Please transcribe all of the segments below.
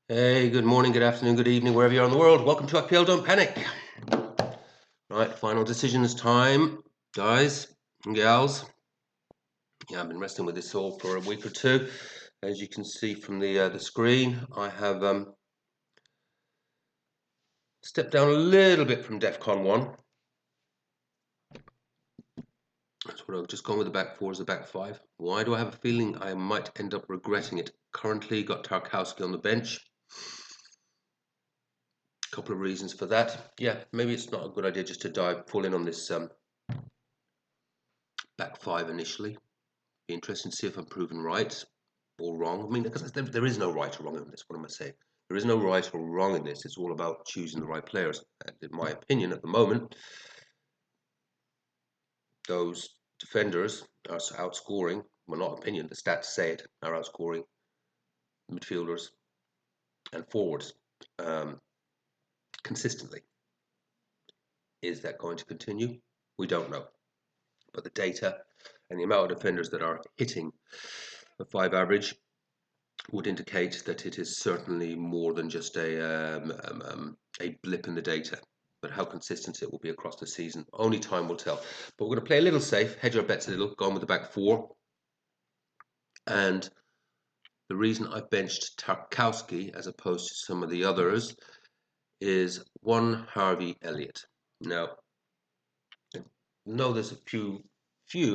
Hey, good morning, good afternoon, good evening, wherever you are in the world. Welcome to FPL Don't Panic. Right, final decisions time, guys and gals. Yeah, I've been wrestling with this all for a week or two. As you can see from the screen, I have stepped down a little bit from DEFCON 1. That's what I've just gone with the back four as the back five. Why do I have a feeling I might end up regretting it? Currently got Tarkowski on the bench. Couple of reasons for that. Yeah, maybe it's not a good idea just to dive full in on this back five initially. Be interesting to see if I'm proven right or wrong. I mean, because there is no right or wrong in this. What am I saying? There is no right or wrong in this. It's all about choosing the right players. And in my opinion, at the moment, those defenders are outscoring. Well, not opinion. The stats say it. Are outscoring midfielders and forwards consistently. Is that going to continue? We don't know. But the data and the amount of defenders that are hitting the 5 average would indicate that it is certainly more than just a blip in the data. But how consistent it will be across the season, only time will tell. But we're going to play a little safe, hedge our bets a little, go on with the back four. And the reason I benched Tarkowski as opposed to some of the others is one Harvey Elliott. Now, I know there's a few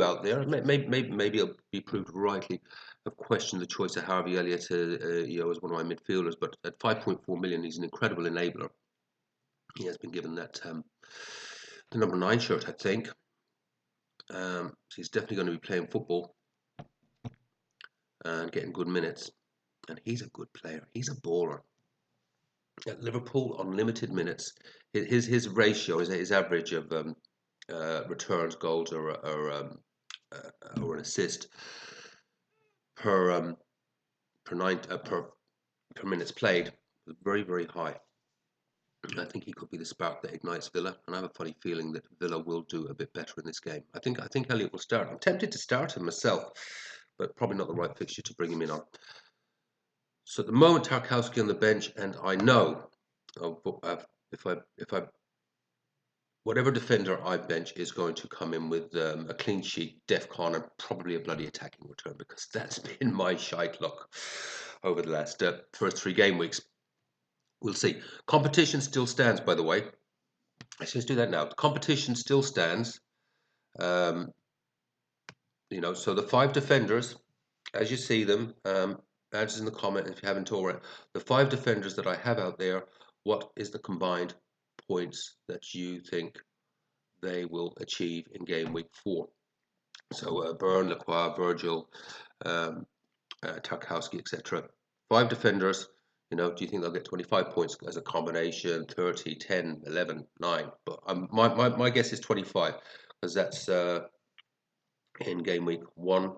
out there, maybe it'll be proved rightly, have questioned the choice of Harvey Elliott as one of my midfielders, but at 5.4 million, he's an incredible enabler. He has been given that the number 9 shirt, I think. So he's definitely going to be playing football and getting good minutes. And he's a good player. He's a baller. At Liverpool on limited minutes, his ratio, his average of returns, goals, or an assist per minutes played was very, very high. I think he could be the spark that ignites Villa, and I have a funny feeling that Villa will do a bit better in this game. I think Elliott will start. I'm tempted to start him myself, but probably not the right fixture to bring him in on. So at the moment, Tarkowski on the bench, and I know if I whatever defender I bench is going to come in with a clean sheet, DEFCON, and probably a bloody attacking return, because that's been my shite luck over the last first 3 game weeks. We'll see. Competition still stands, by the way. Let's just do that now. The competition still stands. So the 5 defenders, as you see them, answers in the comment if you haven't already. The 5 defenders that I have out there, what is the combined points that you think they will achieve in game week 4? So Byrne, Lacroix, Virgil, Tarkowski, etc. 5 defenders. Do you think they'll get 25 points as a combination, 30, 10, 11, 9? But my guess is 25, because that's in game week 1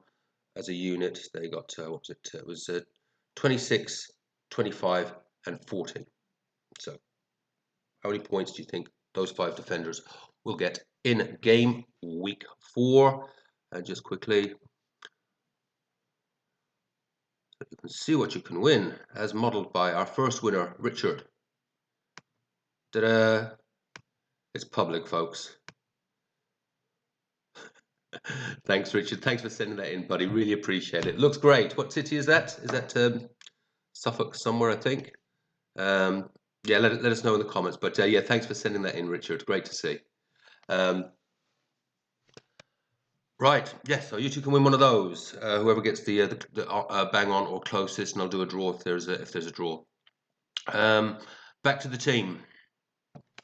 as a unit. They got, what was it? It was 26, 25, and 40. So how many points do you think those 5 defenders will get in game week 4? And just quickly, you can see what you can win, as modelled by our first winner, Richard. Ta-da! It's public, folks. Thanks, Richard. Thanks for sending that in, buddy. Really appreciate it. Looks great. What city is that? Is that Suffolk somewhere, I think? Yeah, let us know in the comments. But yeah, thanks for sending that in, Richard. Great to see. Right, yes, so you two can win one of those. Whoever gets the bang on or closest, and I'll do a draw if there's a draw. Back to the team.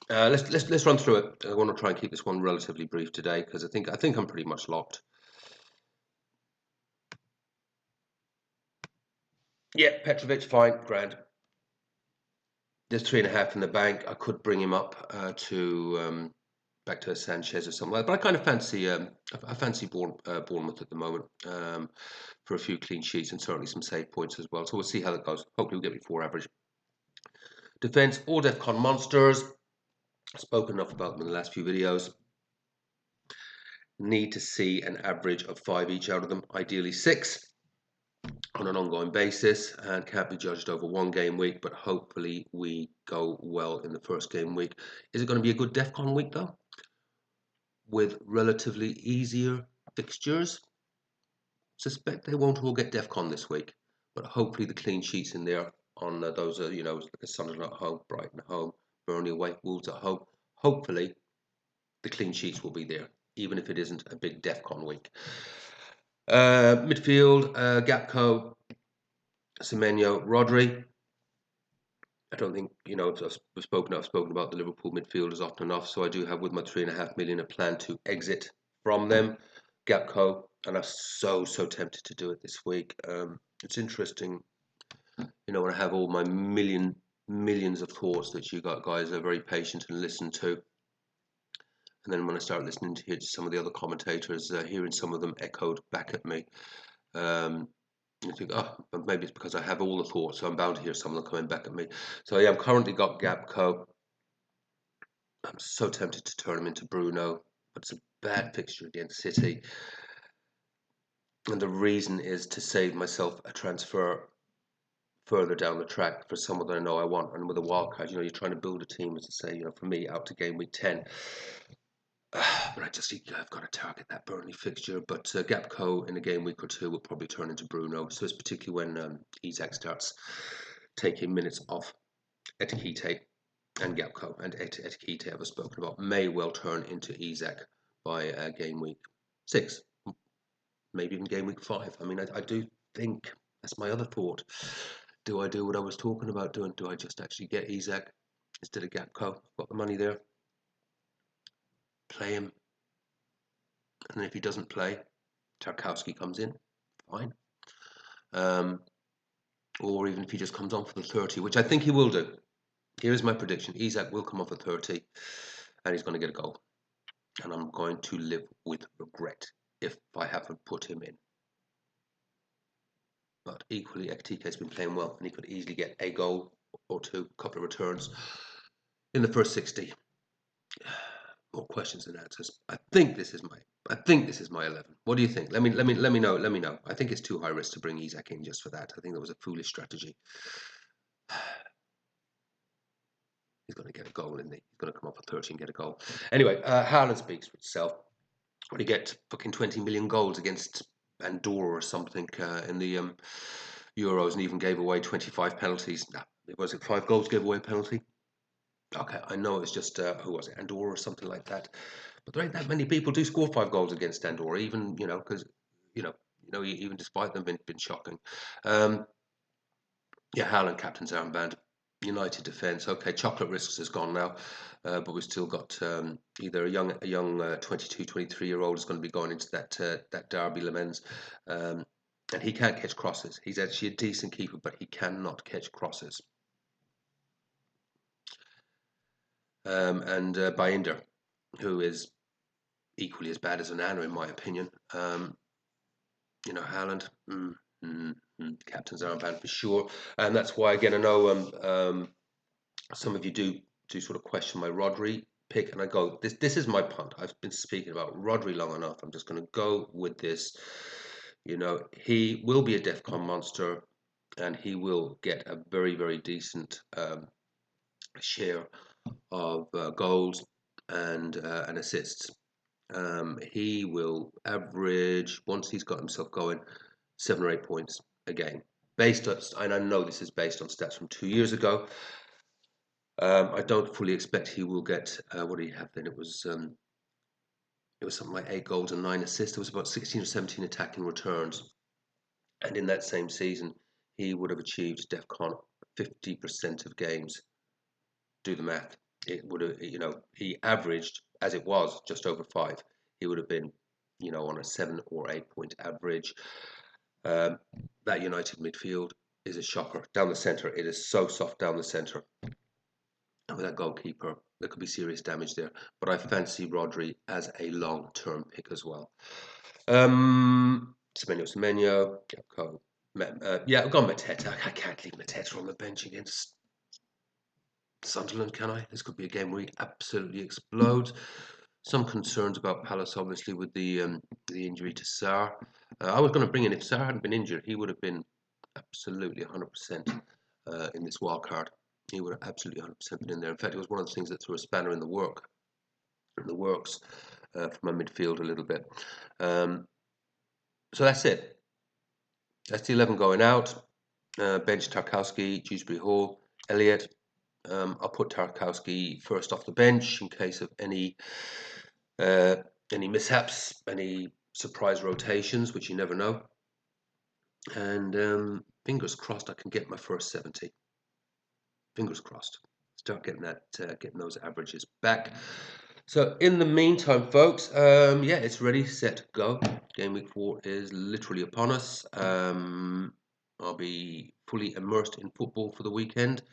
Let's run through it. I want to try and keep this one relatively brief today, because I think I'm pretty much locked. Yeah, Petrovic, fine, grand. There's 3.5 in the bank. I could bring him up to back to a Sanchez or something like that. But I kind of fancy Bournemouth at the moment for a few clean sheets and certainly some save points as well. So we'll see how that goes. Hopefully we'll get me 4 average. Defense, all DEFCON monsters. I've spoken enough about them in the last few videos. Need to see an average of 5 each out of them, ideally 6. on an ongoing basis and can't be judged over one game week, but hopefully we go well in the first game week. Is it going to be a good DEFCON week though? With relatively easier fixtures? Suspect they won't all get DEFCON this week, but hopefully the clean sheets in there on those are, like a Sunderland at home, Brighton at home, Burnley away, Wolves at home. Hopefully the clean sheets will be there, even if it isn't a big DEFCON week. Midfield, Gapco, Semenyo, Rodri. I don't think, I've spoken about the Liverpool midfielders often enough, so I do have with my 3.5 million a plan to exit from them. Gapco, and I'm so tempted to do it this week. It's interesting, when I have all my millions of thoughts that you guys are very patient and listen to. And then when I start listening to some of the other commentators, hearing some of them echoed back at me, you think, maybe it's because I have all the thoughts, so I'm bound to hear some of them coming back at me. So yeah, I've currently got Gapco. I'm so tempted to turn him into Bruno, but it's a bad fixture against City. And the reason is to save myself a transfer further down the track for someone that I know I want. And with a wild card, you're trying to build a team, as I say, for me, out to game week 10. But I've got to target that Burnley fixture. But Gapco in a game week or two will probably turn into Bruno. So it's particularly when Isak starts taking minutes off Etikite and Gapco. And Etikite, I've spoken about, may well turn into Isak by game week 6. Maybe even game week 5. I mean, I do think, that's my other thought. Do I do what I was talking about doing? Do I just actually get Isak instead of Gapco? Got the money there. Play him. And if he doesn't play, Tarkowski comes in. Fine. Or even if he just comes on for the 30, which I think he will do. Here is my prediction. Isak will come on for 30 and he's going to get a goal. And I'm going to live with regret if I haven't put him in. But equally, Ekitike has been playing well, and he could easily get a goal or two, a couple of returns in the first 60. More questions than answers. I think this is my 11. What do you think? Let me know. I think it's too high risk to bring Isak in just for that. I think that was a foolish strategy. He's going to get a goal, isn't he? He's going to come up for 30 and get a goal. Anyway, Haaland speaks for itself. When he get fucking 20 million goals against Andorra or something in the Euros, and even gave away 25 penalties. Was it 5 goals gave away a penalty? Okay, I know it's just who was it, Andorra or something like that. But there ain't that many people do score 5 goals against Andorra, even because even despite them being shocking. Yeah, Haaland captain's armband. United defence. Okay, Chocolate Risks has gone now, but we've still got either a young 22, 23-year-old is going to be going into that Derby Le Mans, and he can't catch crosses. He's actually a decent keeper, but he cannot catch crosses. And Binder, who is equally as bad as Onana in my opinion. Haaland. Captain's armband for sure, and that's why again I know some of you do sort of question my Rodri pick, and I go this is my punt. I've been speaking about Rodri long enough. I'm just going to go with this. He will be a DEFCON monster, and he will get a very very decent share of goals and assists. He will average, once he's got himself going, 7 or 8 points a game. Based on, and I know this is based on stats from 2 years ago. I don't fully expect he will get, what did he have then? It was something like 8 goals and 9 assists. It was about 16 or 17 attacking returns. And in that same season, he would have achieved DEFCON 50% of games. Do the math. It would have, he averaged, as it was, just over 5. He would have been, on a 7 or 8 point average. That United midfield is a shocker. Down the centre, it is so soft down the centre. And with that goalkeeper, there could be serious damage there. But I fancy Rodri as a long-term pick as well. Semenyo. I've gone Mateta. I can't leave Mateta on the bench against Sunderland, can I? This could be a game where he absolutely explodes. Some concerns about Palace, obviously, with the injury to Sarr. I was going to bring in, if Sarr hadn't been injured, he would have been absolutely 100% in this wild card. He would have absolutely 100% been in there. In fact, it was one of the things that threw a spanner in the works for my midfield a little bit. So that's it. That's the 11 going out. Bench Tarkowski, Dewsbury Hall, Elliott. I'll put Tarkowski first off the bench in case of any mishaps, any surprise rotations, which you never know. And fingers crossed I can get my first 70. Fingers crossed. Start getting getting those averages back. So in the meantime, folks, yeah, it's ready, set, go. Game week 4 is literally upon us. I'll be fully immersed in football for the weekend,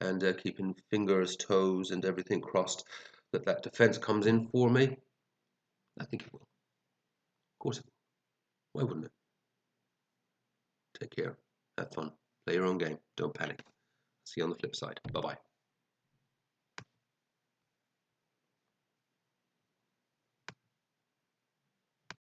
and keeping fingers, toes, and everything crossed that defence comes in for me. I think it will. Of course it will. Why wouldn't it? Take care. Have fun. Play your own game. Don't panic. See you on the flip side. Bye-bye.